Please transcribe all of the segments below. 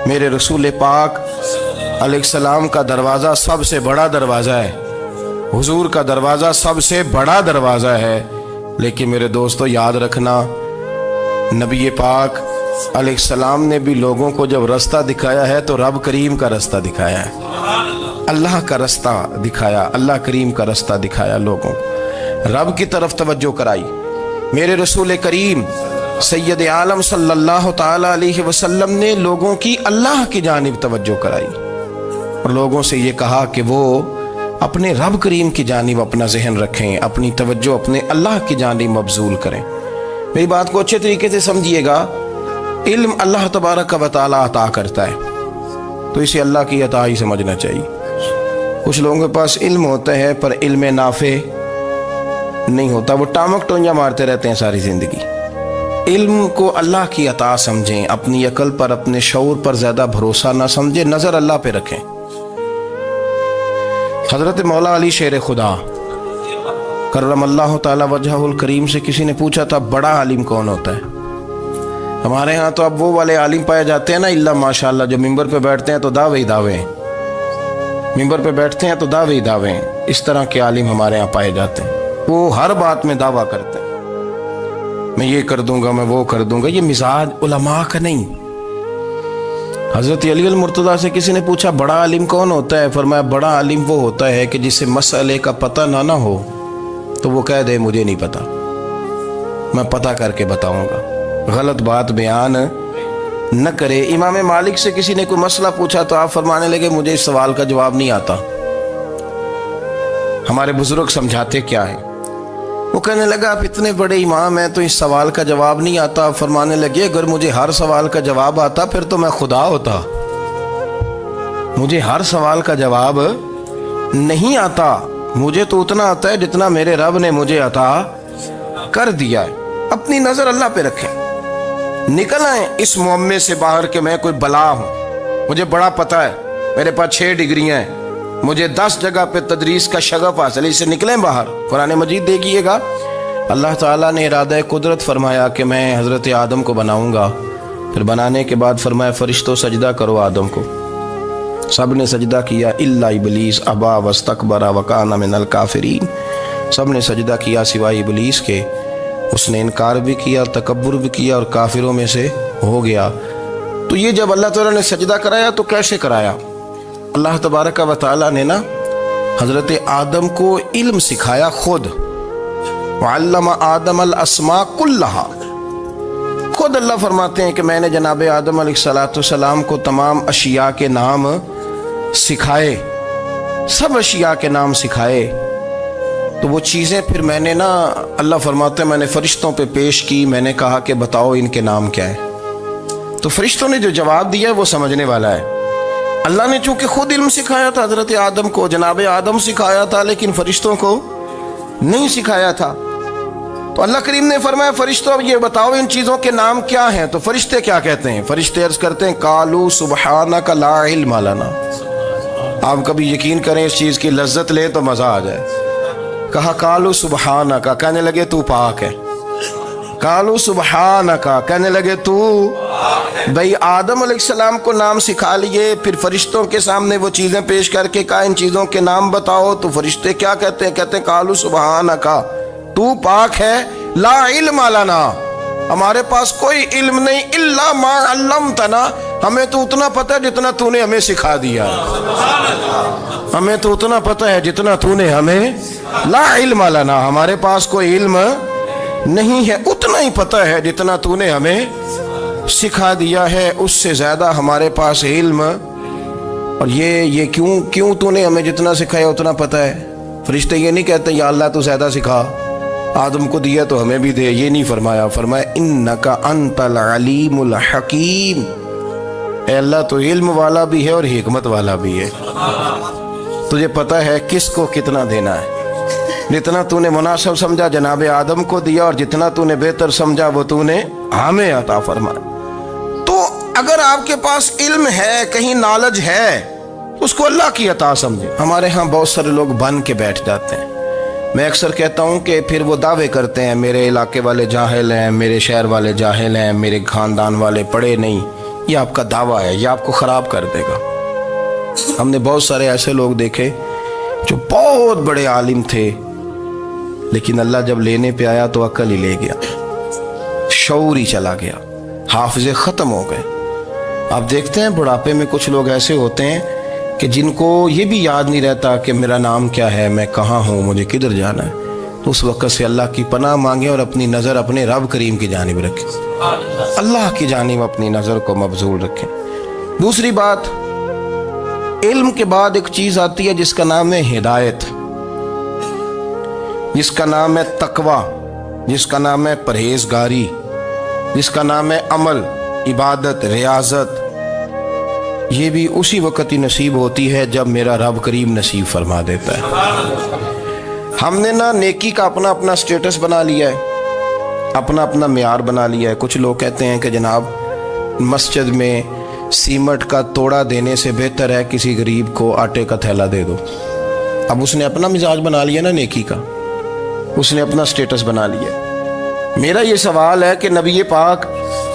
میرے رسول پاک علیہ السلام کا دروازہ سب سے بڑا دروازہ ہے، حضور کا دروازہ سب سے بڑا دروازہ ہے، لیکن میرے دوستو یاد رکھنا، نبی پاک علیہ السلام نے بھی لوگوں کو جب رستہ دکھایا ہے تو رب کریم کا رستہ دکھایا ہے، اللہ کا رستہ دکھایا، اللہ کریم کا رستہ دکھایا، لوگوں رب کی طرف توجہ کرائی۔ میرے رسول کریم سید عالم صلی اللہ تعالی علیہ وسلم نے لوگوں کی اللہ کی جانب توجہ کرائی اور لوگوں سے یہ کہا کہ وہ اپنے رب کریم کی جانب اپنا ذہن رکھیں، اپنی توجہ اپنے اللہ کی جانب مبذول کریں۔ میری بات کو اچھے طریقے سے سمجھیے گا، علم اللہ تبارک و تعالی عطا کرتا ہے تو اسے اللہ کی عطا ہی سمجھنا چاہیے۔ کچھ لوگوں کے پاس علم ہوتا ہے پر علم نافع نہیں ہوتا، وہ ٹامک ٹونجا مارتے رہتے ہیں ساری زندگی۔ علم کو اللہ کی عطا سمجھیں، اپنی عقل پر اپنے شعور پر زیادہ بھروسہ نہ سمجھیں، نظر اللہ پہ رکھیں۔ حضرت مولا علی شیر خدا کرم اللہ تعالی وجہہ الکریم سے کسی نے پوچھا تھا بڑا عالم کون ہوتا ہے؟ ہمارے ہاں تو اب وہ والے عالم پائے جاتے ہیں نا، اللہ ماشاءاللہ، جو ممبر پہ بیٹھتے ہیں تو دعوے ہی دعوے ہیں، ممبر پہ بیٹھتے ہیں تو دعوے ہی دعوے ہیں، اس طرح کے عالم ہمارے ہاں پائے جاتے ہیں۔ وہ ہر بات میں دعویٰ کرتے ہیں، میں یہ کر دوں گا، میں وہ کر دوں گا۔ یہ مزاج علماء کا نہیں۔ حضرت علی المرتضیٰ سے کسی نے پوچھا بڑا عالم کون ہوتا ہے؟ فرمایا بڑا عالم وہ ہوتا ہے کہ جسے مسئلے کا پتہ نہ ہو تو وہ کہہ دے مجھے نہیں پتا، میں پتہ کر کے بتاؤں گا، غلط بات بیان نہ کرے۔ امام مالک سے کسی نے کوئی مسئلہ پوچھا تو آپ فرمانے لگے مجھے اس سوال کا جواب نہیں آتا، ہمارے بزرگ سمجھاتے کیا ہے؟ وہ کہنے لگا آپ اتنے بڑے امام ہیں تو اس سوال کا جواب نہیں آتا۔ فرمانے لگے اگر مجھے ہر سوال کا جواب آتا پھر تو میں خدا ہوتا، مجھے ہر سوال کا جواب نہیں آتا، مجھے تو اتنا آتا ہے جتنا میرے رب نے مجھے عطا کر دیا ہے۔ اپنی نظر اللہ پہ رکھیں، نکل آئیں اس معمے سے باہر کہ میں کوئی بلا ہوں، مجھے بڑا پتہ ہے، میرے پاس 6 ڈگریاں ہیں، مجھے 10 جگہ پہ تدریس کا شغف حاصل ہے، اس سے نکلیں باہر۔ قرآن مجید دیکھیے گا، اللہ تعالیٰ نے ارادہ قدرت فرمایا کہ میں حضرت آدم کو بناؤں گا، پھر بنانے کے بعد فرمایا فرشتوں سجدہ کرو آدم کو، سب نے سجدہ کیا الا ابلیس ابا واستکبر وکان من الکافرین، سب نے سجدہ کیا سوائے ابلیس کے، اس نے انکار بھی کیا، تکبر بھی کیا اور کافروں میں سے ہو گیا۔ تو یہ جب اللہ تعالیٰ نے سجدہ کرایا تو کیسے کرایا؟ اللہ تبارک و تعالیٰ نے نا حضرت آدم کو علم سکھایا خود، وعلم آدم الاسماء کلہا، خود اللہ فرماتے ہیں کہ میں نے جناب آدم علیہ السلام کو تمام اشیاء کے نام سکھائے، سب اشیاء کے نام سکھائے۔ تو وہ چیزیں پھر میں نے نا، اللہ فرماتے ہیں میں نے فرشتوں پہ پیش کی، میں نے کہا کہ بتاؤ ان کے نام کیا ہے، تو فرشتوں نے جو جواب دیا وہ سمجھنے والا ہے۔ اللہ نے چونکہ خود علم سکھایا تھا حضرت آدم کو، جناب آدم سکھایا تھا لیکن فرشتوں کو نہیں سکھایا تھا، تو اللہ کریم نے فرمایا فرشتوں اب یہ بتاؤ ان چیزوں کے نام کیا ہیں؟ تو فرشتے کیا کہتے ہیں؟ فرشتے عرض کرتے ہیں قالوا سبحانک لا علم لنا۔ آپ کبھی یقین کریں اس چیز کی لذت لیں تو مزہ آ جائے۔ کہا قالوا سبحانک، کہنے لگے تو پاک ہے، قالوا سبحانک، کہنے لگے تو بھئی آدم علیہ السلام کو نام سکھا لیے، پھر فرشتوں کے سامنے وہ چیزیں پیش کر کے کہا ان چیزوں کے نام بتاؤ، تو فرشتے کیا کہتے ہیں؟ کہتے ہیں قالوا سبحانک، تو پاک ہے، لا علم لنا، ہمارے پاس کوئی علم نہیں، الا ما علمتنا، ہمیں تو اتنا پتہ ہے جتنا تو نے ہمیں سکھا دیا، ہمیں تو اتنا پتہ ہے جتنا تو نے ہمیں، لا علم لنا، ہمارے پاس کوئی علم نہیں ہے، اتنا ہی پتہ ہے جتنا تو نے ہمیں سکھا دیا ہے، اس سے زیادہ ہمارے پاس علم۔ اور یہ کیوں تو نے ہمیں جتنا سکھایا اتنا پتہ ہے؟ فرشتے یہ نہیں کہتے یا اللہ تو زیادہ سکھا، آدم کو دیا تو ہمیں بھی دے، یہ نہیں فرمایا، فرمایا انک انت العلیم الحکیم، اے اللہ تو علم والا بھی ہے اور حکمت والا بھی ہے، تجھے پتہ ہے کس کو کتنا دینا ہے، جتنا تو نے مناسب سمجھا جناب آدم کو دیا اور جتنا تو نے بہتر سمجھا وہ تو نے ہمیں عطا فرمایا۔ تو اگر آپ کے پاس علم ہے، کہیں نالج ہے، اس کو اللہ کی عطا سمجھے۔ ہمارے ہاں بہت سارے لوگ بن کے بیٹھ جاتے ہیں، میں اکثر کہتا ہوں کہ پھر وہ دعوے کرتے ہیں میرے علاقے والے جاہل ہیں، میرے شہر والے جاہل ہیں، میرے خاندان والے پڑھے نہیں، یہ آپ کا دعویٰ ہے، یہ آپ کو خراب کر دے گا۔ ہم نے بہت سارے ایسے لوگ دیکھے جو بہت بڑے عالم تھے، لیکن اللہ جب لینے پہ آیا تو عقل ہی لے گیا، شعور ہی چلا گیا، حافظے ختم ہو گئے۔ آپ دیکھتے ہیں بڑھاپے میں کچھ لوگ ایسے ہوتے ہیں کہ جن کو یہ بھی یاد نہیں رہتا کہ میرا نام کیا ہے، میں کہاں ہوں، مجھے کدھر جانا ہے۔ تو اس وقت سے اللہ کی پناہ مانگیں اور اپنی نظر اپنے رب کریم کی جانب رکھیں، اللہ کی جانب اپنی نظر کو مبذول رکھیں۔ دوسری بات، علم کے بعد ایک چیز آتی ہے جس کا نام ہے ہدایت، جس کا نام ہے تقوی، جس کا نام ہے پرہیزگاری، جس کا نام ہے عمل، عبادت، ریاضت۔ یہ بھی اسی وقت ہی نصیب ہوتی ہے جب میرا رب کریم نصیب فرما دیتا ہے۔ ہم نے نا نیکی کا اپنا اپنا سٹیٹس بنا لیا ہے، اپنا اپنا معیار بنا لیا ہے۔ کچھ لوگ کہتے ہیں کہ جناب مسجد میں سیمٹ کا توڑا دینے سے بہتر ہے کسی غریب کو آٹے کا تھیلا دے دو۔ اب اس نے اپنا مزاج بنا لیا نا نیکی کا، اس نے اپنا سٹیٹس بنا لیا۔ میرا یہ سوال ہے کہ نبی پاک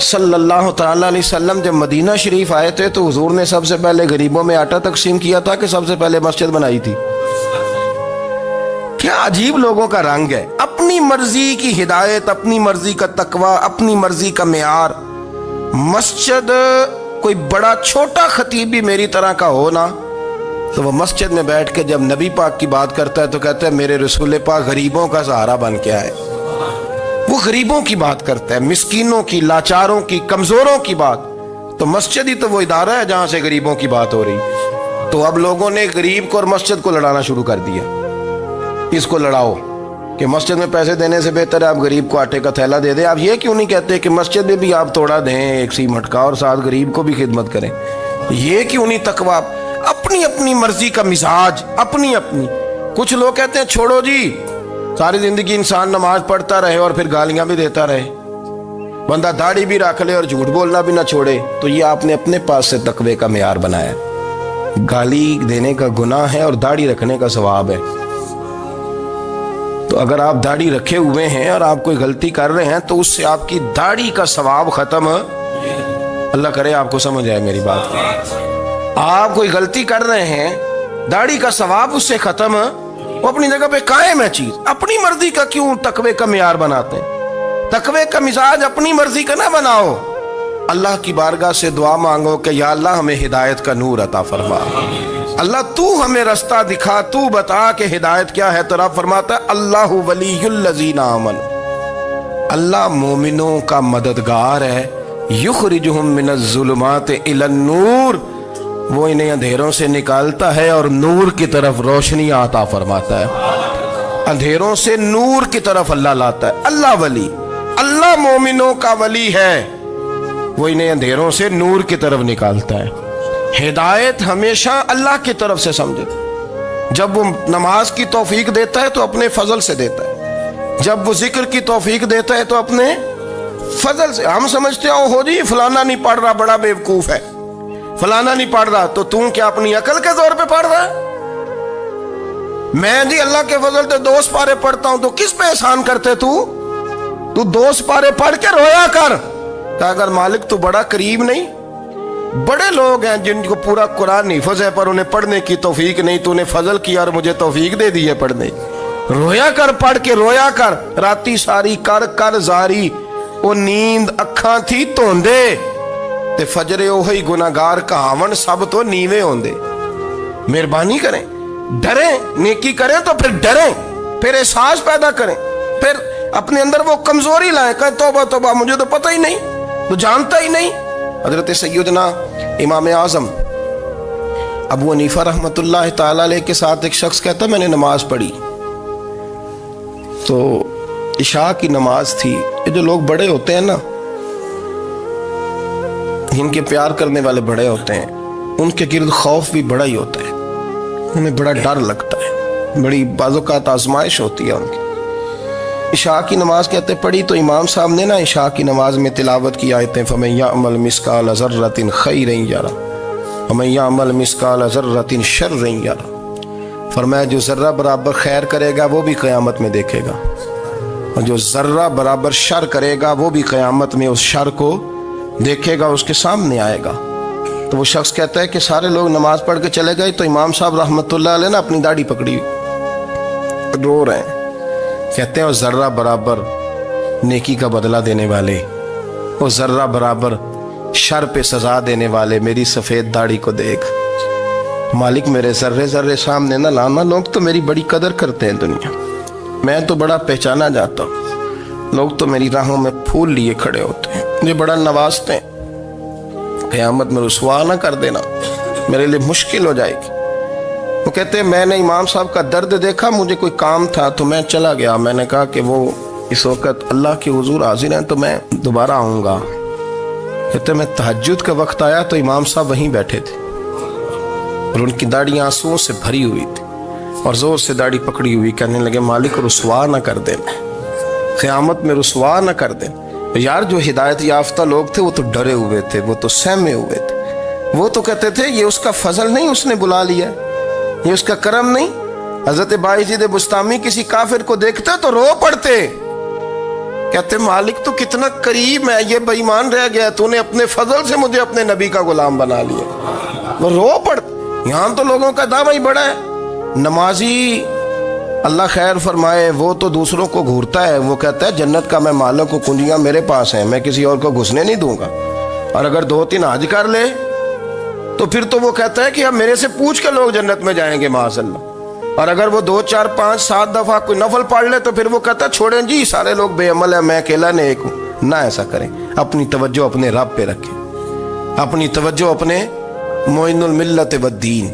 صلی اللہ تعالیٰ علیہ وسلم جب مدینہ شریف آئے تھے تو حضور نے سب سے پہلے غریبوں میں آٹا تقسیم کیا تھا کہ سب سے پہلے مسجد بنائی تھی؟ کیا عجیب لوگوں کا رنگ ہے، اپنی مرضی کی ہدایت، اپنی مرضی کا تقوی، اپنی مرضی کا معیار۔ مسجد کوئی بڑا چھوٹا خطیب بھی میری طرح کا ہو نا تو وہ مسجد میں بیٹھ کے جب نبی پاک کی بات کرتا ہے تو کہتا ہے میرے رسول پاک غریبوں کا سہارا بن کے آئے۔ وہ غریبوں کی بات کرتا ہے، مسکینوں کی، لاچاروں کی، کمزوروں کی بات۔ تو مسجد ہی تو وہ ادارہ ہے جہاں سے غریبوں کی بات ہو رہی۔ تو اب لوگوں نے غریب کو اور مسجد کو لڑانا شروع کر دیا، اس کو لڑاؤ کہ مسجد میں پیسے دینے سے بہتر ہے آپ غریب کو آٹے کا تھیلا دے دیں۔ آپ یہ کیوں نہیں کہتے کہ مسجد میں بھی آپ توڑا دیں ایک سیمٹ کا اور ساتھ غریب کو بھی خدمت کریں؟ یہ کیوں نہیں تقوی؟ اپنی اپنی مرضی کا مزاج، اپنی اپنی۔ کچھ لوگ کہتے ہیں چھوڑو جی، ساری زندگی انسان نماز پڑھتا رہے اور پھر گالیاں بھی دیتا رہے، بندہ داڑھی بھی رکھ لے اور جھوٹ بولنا بھی نہ چھوڑے۔ تو یہ آپ نے اپنے پاس سے تقوی کا معیار بنایا۔ گالی دینے کا گناہ ہے اور داڑھی رکھنے کا ثواب ہے۔ تو اگر آپ داڑھی رکھے ہوئے ہیں اور آپ کوئی غلطی کر رہے ہیں تو اس سے آپ کی داڑھی کا ثواب ختم، اللہ کرے آپ کو سمجھ آئے میری بات۔ آپ کوئی غلطی کر رہے ہیں، داڑھی کا ثواب اس سے ختم، وہ اپنی جگہ پہ قائم ہے چیز۔ اپنی مرضی کا کیوں تقوی کا معیار بناتے ہیں؟ تقوی کا مزاج اپنی مرضی کا نہ بناؤ۔ اللہ کی بارگاہ سے دعا مانگو کہ یا اللہ ہمیں ہدایت کا نور عطا فرما، اللہ تو ہمیں رستہ دکھا، تو بتا کہ ہدایت کیا ہے۔ تو رب فرماتا ہے اللہ ولی الذین آمنوا، اللہ مومنوں کا مددگار ہے، یخرجہم من الظلمات الی النور، وہ انہیں اندھیروں سے نکالتا ہے اور نور کی طرف روشنی عطا فرماتا ہے۔ اندھیروں سے نور کی طرف اللہ لاتا ہے۔ اللہ ولی، اللہ مومنوں کا ولی ہے، وہ انہیں اندھیروں سے نور کی طرف نکالتا ہے۔ ہدایت ہمیشہ اللہ کی طرف سے سمجھے۔ جب وہ نماز کی توفیق دیتا ہے تو اپنے فضل سے دیتا ہے، جب وہ ذکر کی توفیق دیتا ہے تو اپنے فضل سے۔ ہم سمجھتے ہو جی فلانا نہیں پڑھ رہا بڑا بیوقوف ہے، فلانا نہیں پڑھ رہا، تو تم کیا اپنی عقل کے زور پہ پڑھ رہا ہے؟ میں جی اللہ کے فضل سے 2 سپارے پڑھتا ہوں، تو کس پہ احسان کرتے تو 2 سپارے پڑھ کے رویا کر کہ اگر مالک تو بڑا قریب نہیں۔ بڑے لوگ ہیں جن کو پورا قرآن حفظ ہے پر انہیں پڑھنے کی توفیق نہیں، تو انہیں فضل کیا اور مجھے توفیق دے دی ہے پڑھنے۔ رویا کر، پڑھ کے رویا کر، راتی ساری کر کر زاری، وہ نیند اکھاں تھی توندے تے فجرے اوہی گناہگار کہاون سب تو نیوے ہوندے۔ مہربانی کریں، ڈریں، نیکی کریں تو پھر ڈریں، پھر احساس پیدا کریں، پھر اپنے اندر وہ کمزوری لائیں کہ توبہ توبہ مجھے تو پتہ ہی نہیں، تو جانتا ہی نہیں۔ حضرت سیدنا امام اعظم ابو حنیفہ رحمۃ اللہ تعالی علیہ کے ساتھ ایک شخص کہتا میں نے نماز پڑھی تو عشاء کی نماز تھی۔ یہ جو لوگ بڑے ہوتے ہیں نا، ان کے پیار کرنے والے بڑے ہوتے ہیں، ان کے گرد خوف بھی بڑا ہی ہوتا ہے، انہیں بڑا ڈر لگتا ہے، بڑی بعض اوقات آزمائش ہوتی ہے ان کی۔ عشاء کی نماز کہتے پڑھی تو امام صاحب نے نا عشاء کی نماز میں تلاوت کی آیتیں فَمَن يَعْمَلْ مِثْقَالَ ذَرَّةٍ خَيْرًا يَرَهُ وَمَن يَعْمَلْ مِثْقَالَ ذَرَّةٍ شَرًّا يَرَهُ، فرمایا جو ذرہ برابر خیر کرے گا وہ بھی قیامت میں دیکھے گا، اور جو ذرہ برابر شر کرے گا وہ بھی قیامت میں اس شر کو دیکھے گا اس کے سامنے آئے گا. تو وہ شخص کہتا ہے کہ سارے لوگ نماز پڑھ کے چلے گئے تو امام صاحب رحمۃ اللہ علیہ نے اپنی داڑھی پکڑی رو رہے ہیں. کہتے ہیں وہ ذرہ برابر نیکی کا بدلہ دینے والے، وہ ذرہ برابر شر پہ سزا دینے والے میری سفید داڑھی کو دیکھ. مالک میرے ذرے ذرے سامنے نہ لانا، لوگ تو میری بڑی قدر کرتے ہیں دنیا، میں تو بڑا پہچانا جاتا ہوں، لوگ تو میری راہوں میں پھول لیے کھڑے ہوتے ہیں، مجھے بڑا نوازتے ہیں. قیامت میں رسوا نہ کر دینا، میرے لیے مشکل ہو جائے گی. وہ کہتے ہیں میں نے امام صاحب کا درد دیکھا، مجھے کوئی کام تھا تو میں چلا گیا. میں نے کہا کہ وہ اس وقت اللہ کے حضور حاضر ہیں تو میں دوبارہ آؤں گا. کہتے ہیں میں تہجد کا وقت آیا تو امام صاحب وہیں بیٹھے تھے اور ان کی داڑھی آنسوؤں سے بھری ہوئی تھی اور زور سے داڑھی پکڑی ہوئی. کہنے لگے مالک رسوا نہ کر دینا، قیامت میں رسوا نہ کر دینا. یار جو ہدایت یافتہ لوگ تھے وہ تو ڈرے ہوئے تھے، وہ تو سہمے ہوئے تھے، وہ تو کہتے تھے یہ اس کا فضل نہیں، اس نے بلا لیا، یہ اس کا کرم نہیں. حضرت باعزید بستامی کسی کافر کو دیکھتے تو رو پڑتے، کہتے مالک تو کتنا قریب ہے، یہ بے ایمان رہ گیا، تو نے اپنے فضل سے مجھے اپنے نبی کا غلام بنا لیا. وہ رو پڑتے. یہاں تو لوگوں کا دعویٰ ہی بڑا ہے. نمازی اللہ خیر فرمائے وہ تو دوسروں کو گھورتا ہے، وہ کہتا ہے جنت کا میں مالک ہوں، کنجیاں میرے پاس ہیں، میں کسی اور کو گھسنے نہیں دوں گا. اور اگر 2-3 حج کر لے تو پھر تو وہ کہتا ہے کہ اب میرے سے پوچھ کے لوگ جنت میں جائیں گے معاذ اللہ. اور اگر وہ 2 4 5 7 دفعہ کوئی نفل پڑھ لے تو پھر وہ کہتا ہے چھوڑیں جی سارے لوگ بے عمل ہیں، میں اکیلا نیک ہوں. نہ ایسا کریں، اپنی توجہ اپنے رب پہ رکھیں، اپنی توجہ اپنے معین الملت والدین،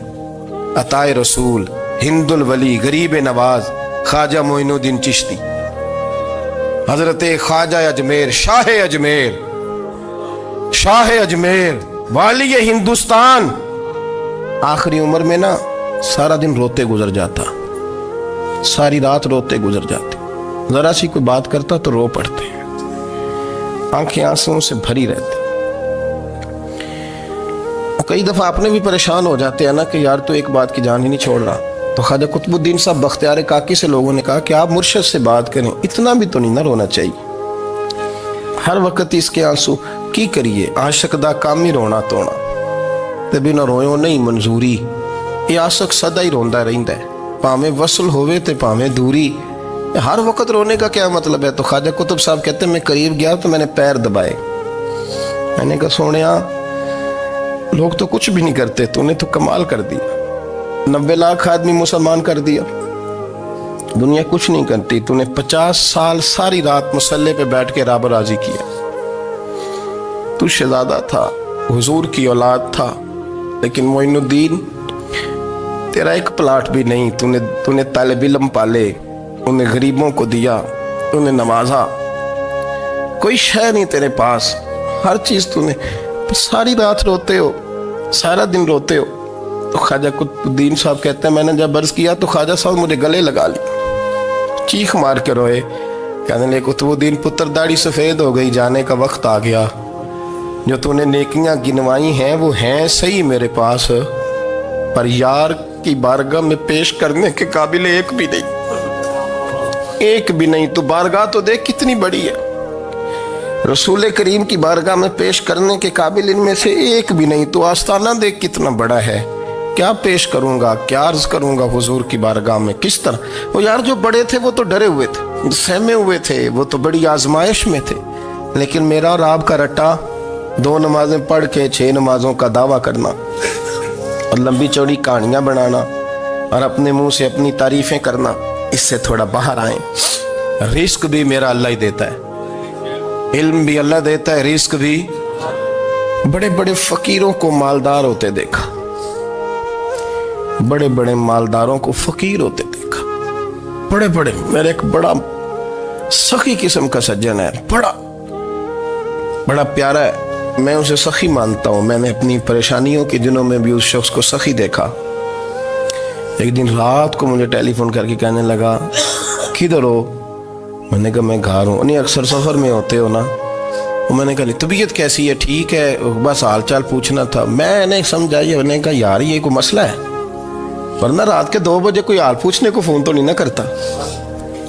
عطا رسول، ہند الولی، غریب نواز، خواجہ معین الدین چشتی، حضرت خواجہ اجمیر، شاہ اجمیر، والی ہندوستان. آخری عمر میں نا سارا دن روتے گزر جاتا، ساری رات روتے گزر جاتے، ذرا سی کوئی بات کرتا تو رو پڑتے، آنکھیں آنسوں سے بھری رہتی. کئی دفعہ اپنے بھی پریشان ہو جاتے ہیں نا کہ یار تو ایک بات کی جان ہی نہیں چھوڑ رہا. تو خواجہ قطب الدین صاحب بختیار کاکی سے لوگوں نے کہا کہ آپ مرشد سے بات کریں، اتنا بھی تو نہیں نہ رونا چاہیے، ہر وقت اس کے آنسو کی کریے. عاشق دا کام ہی رونا تونا تے بنا رویوں نہیں منظوری. یہ عاشق سدا ہی روندا رہندا ہے، پاویں وصل ہوئے تے پاویں دوری. ہر وقت رونے کا کیا مطلب ہے؟ تو خواجہ قطب صاحب کہتے ہیں میں قریب گیا تو میں نے پیر دبائے، میں نے کہا سونیا لوگ تو کچھ بھی نہیں کرتے، تو نے تو کمال کر دیا، 90 لاکھ آدمی مسلمان کر دیا، دنیا کچھ نہیں کرتی، تو نے 50 سال ساری رات مصلے پہ بیٹھ کے رب راضی کیا. تو شہزادہ تھا، حضور کی اولاد تھا، لیکن معین الدین تیرا ایک پلاٹ بھی نہیں، تو نے طالب علم پالے، انہیں غریبوں کو دیا، انہیں نوازا، کوئی شے نہیں تیرے پاس، ہر چیز تو نے، ساری رات روتے ہو، سارا دن روتے ہو. تو خواجہ قطب الدین صاحب کہتے ہیں میں نے جب عرض کیا تو خواجہ صاحب مجھے گلے لگا لی، چیخ مار کے روئے، کہنے لگے قطب الدین پتر داڑھی سفید ہو گئی، جانے کا وقت آ گیا، جو تو نے نیکیاں گنوائی ہیں وہ ہیں صحیح میرے پاس، پر یار کی بارگاہ میں پیش کرنے کے قابل ایک بھی نہیں. تو بارگاہ تو دیکھ کتنی بڑی ہے، رسول کریم کی بارگاہ میں پیش کرنے کے قابل ان میں سے ایک بھی نہیں. تو آستانہ دیکھ کتنا بڑا ہے، کیا پیش کروں گا، کیا عرض کروں گا حضور کی بارگاہ میں، کس طرح. وہ یار جو بڑے تھے وہ تو ڈرے ہوئے تھے، سہمے ہوئے تھے، وہ تو بڑی آزمائش میں تھے، لیکن میرا اور آپ کا رٹا 2 نمازیں پڑھ کے 6 نمازوں کا دعویٰ کرنا اور لمبی چوڑی کہانیاں بنانا اور اپنے منہ سے اپنی تعریفیں کرنا، اس سے تھوڑا باہر آئیں. رزق بھی میرا اللہ ہی دیتا ہے، علم بھی اللہ دیتا ہے، رزق بھی. بڑے بڑے فقیروں کو مالدار ہوتے دیکھا، بڑے بڑے مالداروں کو فقیر ہوتے دیکھا، بڑے بڑے. میرے ایک بڑا سخی قسم کا سجن ہے، بڑا پیارا ہے، میں اسے سخی مانتا ہوں. میں نے اپنی پریشانیوں کے دنوں میں بھی اس شخص کو سخی دیکھا. ایک دن رات کو مجھے ٹیلی فون کر کے کہنے لگا کدھر ہو؟ میں نے کہا میں گھر ہوں. نہیں اکثر سفر میں ہوتے ہو نا؟ میں نے کہا طبیعت کیسی ہے؟ ٹھیک ہے، بس حال چال پوچھنا تھا. میں نے سمجھائی، میں نے کہا یار یہ کوئی مسئلہ ہے، ورنہ رات کے 2 بجے کوئی حال پوچھنے کو فون تو نہیں نہ کرتا.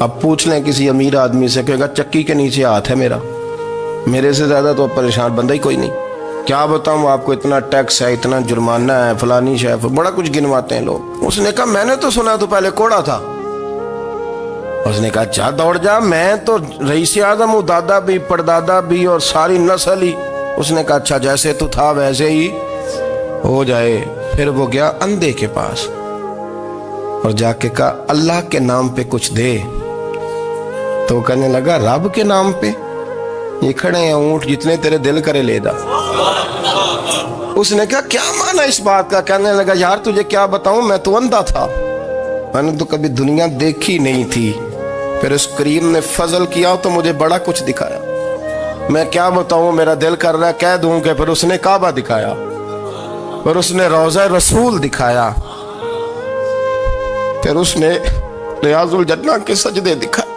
اب پوچھ لیں کسی امیر آدمی سے، کہے گا چکی کے نیچے ہاتھ ہے میرا، میرے سے زیادہ تو پریشان بندہ ہی کوئی نہیں۔ کیا بتاؤں آپ کو، اتنا ٹیکس ہے، اتنا جرمانہ ہے، فلانی شے، بڑا کچھ گنواتے ہیں لوگ۔ اس نے کہا میں نے تو سنا تو پہلے کوڑا تھا۔ اس نے کہا جا دوڑ جا، میں تو رئیس اعظم ہوں، دادا بھی پردادا بھی اور ساری نسل ہی۔ اس نے کہا اچھا جیسے تو تھا ویسے ہی ہو جائے۔ پھر وہ گیا اندھے کے پاس اور جا کے کہا اللہ کے نام پہ کچھ دے۔ تو کہنے لگا رب کے نام پہ؟ یہ کھڑے ہیں اونٹ جتنے تیرے دل کرے لے دا۔ اس نے کہا کیا معنی اس بات کا؟ کہنے لگا یار تجھے کیا بتاؤں، میں تو اندھا تھا، میں نے تو کبھی دنیا دیکھی نہیں تھی، پھر اس کریم نے فضل کیا تو مجھے بڑا کچھ دکھایا۔ میں کیا بتاؤں، میرا دل کر رہا ہے کہہ دوں کہ پھر اس نے کعبہ دکھایا، پھر اس نے روضہ رسول دکھایا، پھر اس نے ریاض الجنہ کے سجدے دکھائے،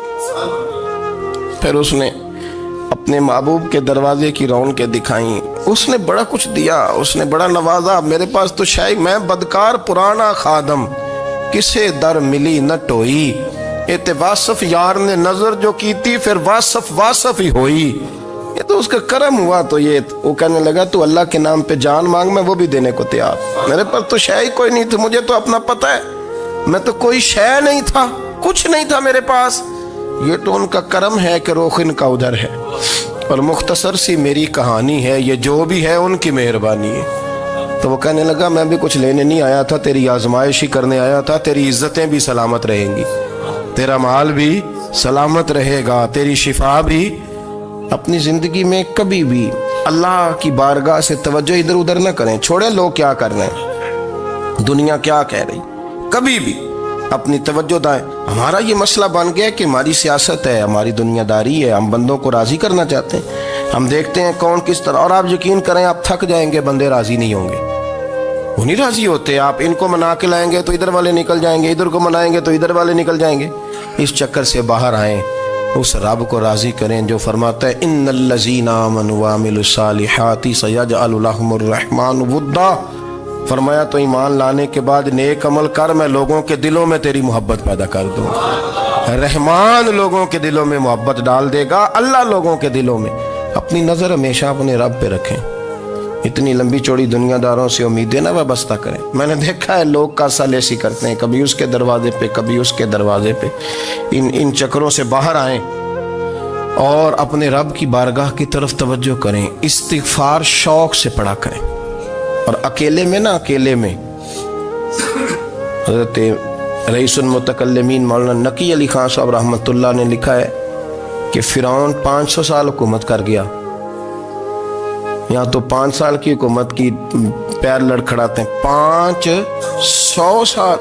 پھر اس نے اپنے محبوب کے دروازے کی رونقیں دکھائیں۔ اس نے بڑا کچھ دیا، اس نے بڑا نوازا۔ میرے پاس تو شاید میں بدکار پرانا خادم، کسے در ملی نہ ٹوئی، ایت واصف یار نے نظر جو کی تھی، پھر واصف ہی ہوئی۔ یہ تو اس کا کرم ہوا۔ تو یہ وہ کہنے لگا تو اللہ کے نام پہ جان مانگ، میں وہ بھی دینے کو تیار۔ میرے پاس تو شے کوئی نہیں تھی، مجھے تو اپنا پتہ ہے، میں تو کوئی شے نہیں تھا، کچھ نہیں تھا میرے پاس۔ یہ تو ان کا کرم ہے کہ رخ ان کا ادھر ہے، اور مختصر سی میری کہانی ہے، یہ جو بھی ہے ان کی مہربانی ہے۔ تو وہ کہنے لگا میں بھی کچھ لینے نہیں آیا تھا، تیری آزمائش ہی کرنے آیا تھا، تیری عزتیں بھی سلامت رہیں گی، تیرا مال بھی سلامت رہے گا، تیری شفا بھی۔ اپنی زندگی میں کبھی بھی اللہ کی بارگاہ سے توجہ ادھر ادھر نہ کریں، چھوڑیں لوگ کیا کر رہے ہیں، دنیا کیا کہہ رہی، کبھی بھی اپنی توجہ دائیں۔ ہمارا یہ مسئلہ بن گیا کہ ہماری سیاست ہے، ہماری دنیا داری ہے، ہم بندوں کو راضی کرنا چاہتے ہیں، ہم دیکھتے ہیں کون کس طرح، اور آپ یقین کریں آپ تھک جائیں گے، بندے راضی نہیں ہوں گے، وہ نہیں راضی ہوتے۔ آپ ان کو منا کے لائیں گے تو ادھر والے نکل جائیں گے، ادھر کو منائیں گے تو ادھر والے نکل جائیں گے۔ اس چکر سے باہر آئیں، اس رب کو راضی کریں جو فرماتا ہے ان الذین آمنوا وعملوا الصالحات سیجعل لهم الرحمن ودا۔ فرمایا تو ایمان لانے کے بعد نیک عمل کر، میں لوگوں کے دلوں میں تیری محبت پیدا کر دوں گا۔ رحمان لوگوں کے دلوں میں محبت ڈال دے گا، اللہ لوگوں کے دلوں میں۔ اپنی نظر ہمیشہ اپنے رب پہ رکھیں، اتنی لمبی چوڑی دنیا داروں سے امیدیں نہ وابستہ کریں۔ میں نے دیکھا ہے لوگ کاسا لیسی کرتے ہیں، کبھی اس کے دروازے پہ کبھی اس کے دروازے پہ۔ ان چکروں سے باہر آئیں اور اپنے رب کی بارگاہ کی طرف توجہ کریں، استغفار شوق سے پڑھا کریں، اور اکیلے میں نہ، اکیلے میں حضرت رئیس المتکلمین مولانا نقی علی خان صاحب رحمۃ اللہ نے لکھا ہے کہ فرعون 500 سال حکومت کر گیا، یہاں تو 5 سال کی حکومت کی پیر لڑکھڑاتے ہیں، 500 سال۔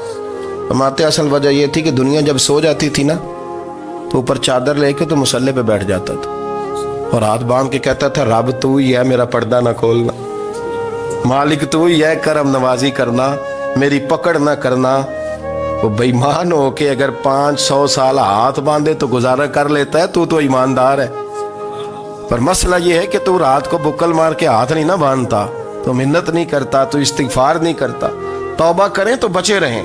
فرماتے اصل وجہ یہ تھی کہ دنیا جب سو جاتی تھی نا تو اوپر چادر لے کے تو مسلح پہ بیٹھ جاتا تھا اور ہاتھ باندھ کے کہتا تھا رب تو ہی ہے، میرا پردہ نہ کھولنا، مالک تو ہی ہے، کرم نوازی کرنا، میری پکڑ نہ کرنا۔ وہ بے ایمان ہو کے اگر 500 سال ہاتھ باندھے تو گزارا کر لیتا ہے، تو ایماندار ہے۔ پر مسئلہ یہ ہے کہ تو رات کو بکل مار کے ہاتھ نہیں نہ باندھتا، تو منت نہیں کرتا، تو استغفار نہیں کرتا۔ توبہ کریں تو بچے رہیں۔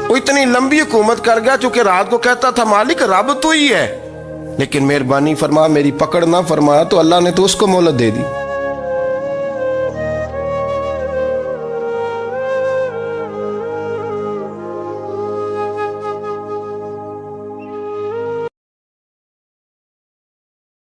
وہ اتنی لمبی حکومت کر گیا چونکہ رات کو کہتا تھا مالک رب تو ہی ہے، لیکن مہربانی فرما، میری پکڑ نہ فرمایا تو اللہ نے تو اس کو مہلت دے دی۔